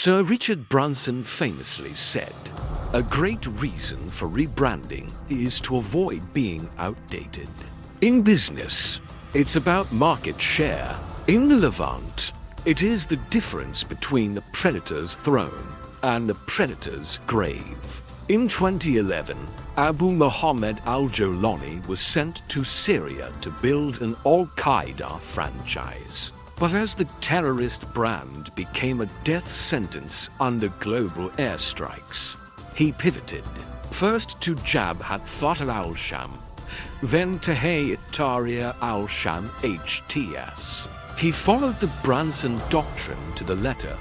Sir Richard Branson famously said, "A great reason for rebranding is to avoid being outdated." In business, it's about market share. In the Levant, it is the difference between a predator's throne and a predator's grave. In 2011, Abu Mohammed al-Jolani was sent to Syria to build an Al-Qaeda franchise. But as the terrorist brand became a death sentence under global airstrikes, he pivoted, first to Jabhat Fatah al-Sham, then to Hayat Tahrir al-Sham HTS. He followed the Branson doctrine to the letter.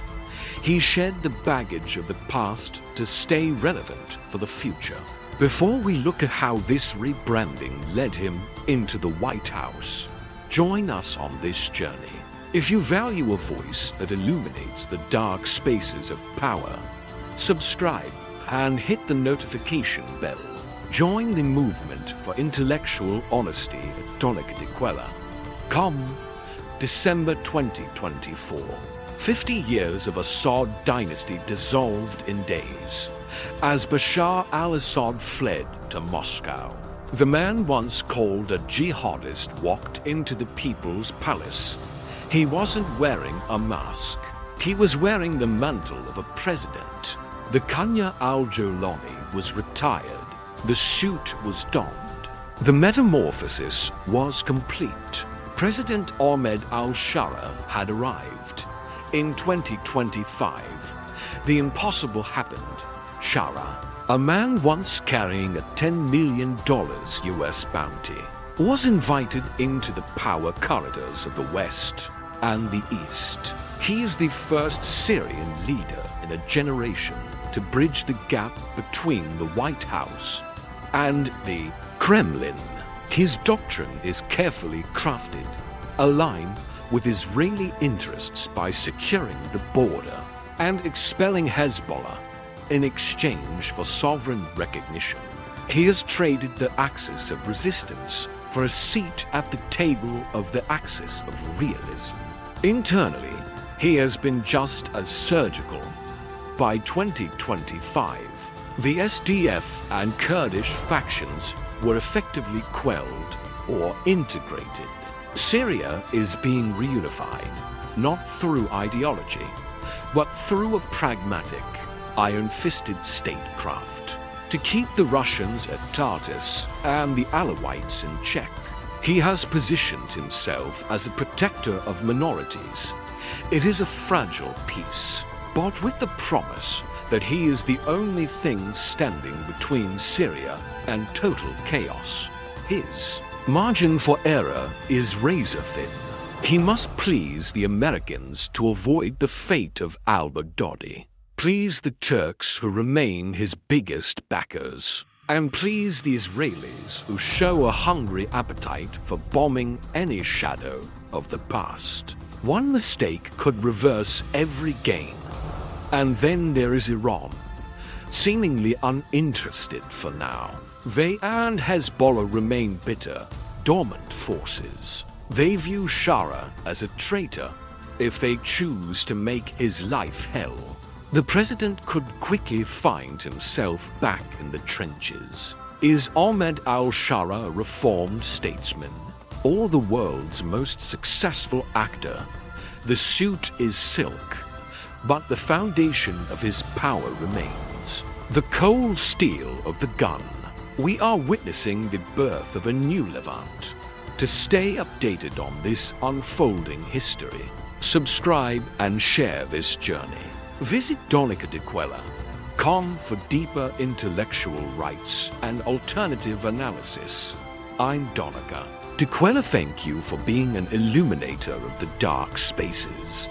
He shed the baggage of the past to stay relevant for the future. Before we look at how this rebranding led him into the White House, join us on this journey. If you value a voice that illuminates the dark spaces of power, subscribe and hit the notification bell. Join the movement for intellectual honesty at Donica de Quella. Come, December 2024. 50 years of Assad dynasty dissolved in days, as Bashar al-Assad fled to Moscow. The man once called a jihadist walked into the people's palace. He wasn't wearing a mask. He was wearing the mantle of a president. The Kanya al-Jolani was retired. The suit was donned. The metamorphosis was complete. President Ahmed al-Shara had arrived. In 2025, the impossible happened. Shara, a man once carrying a $10 million US bounty, was invited into the power corridors of the West and the East. He is the first Syrian leader in a generation to bridge the gap between the White House and the Kremlin. His doctrine is carefully crafted, aligned with Israeli interests by securing the border and expelling Hezbollah in exchange for sovereign recognition. He has traded the axis of resistance for a seat at the table of the axis of realism. Internally, he has been just as surgical. By 2025, the SDF and Kurdish factions were effectively quelled or integrated. Syria is being reunified, not through ideology, but through a pragmatic, iron-fisted statecraft. To keep the Russians at Tartus and the Alawites in check, he has positioned himself as a protector of minorities. It is a fragile peace, but with the promise that he is the only thing standing between Syria and total chaos. His margin for error is razor-thin. He must please the Americans to avoid the fate of al-Baghdadi, please the Turks who remain his biggest backers, and please the Israelis who show a hungry appetite for bombing any shadow of the past. One mistake could reverse every gain. And then there is Iran, seemingly uninterested for now. They and Hezbollah remain bitter, dormant forces. They view Shara as a traitor if they choose to make his life hell. The president could quickly find himself back in the trenches. Is Ahmed al-Shara a reformed statesman, or the world's most successful actor? The suit is silk, but the foundation of his power remains. The cold steel of the gun. We are witnessing the birth of a new Levant. To stay updated on this unfolding history, subscribe and share this journey. Visit Donica de Quella. Come for deeper intellectual rights and alternative analysis. I'm Donica de Quella. Thank you for being an illuminator of the dark spaces.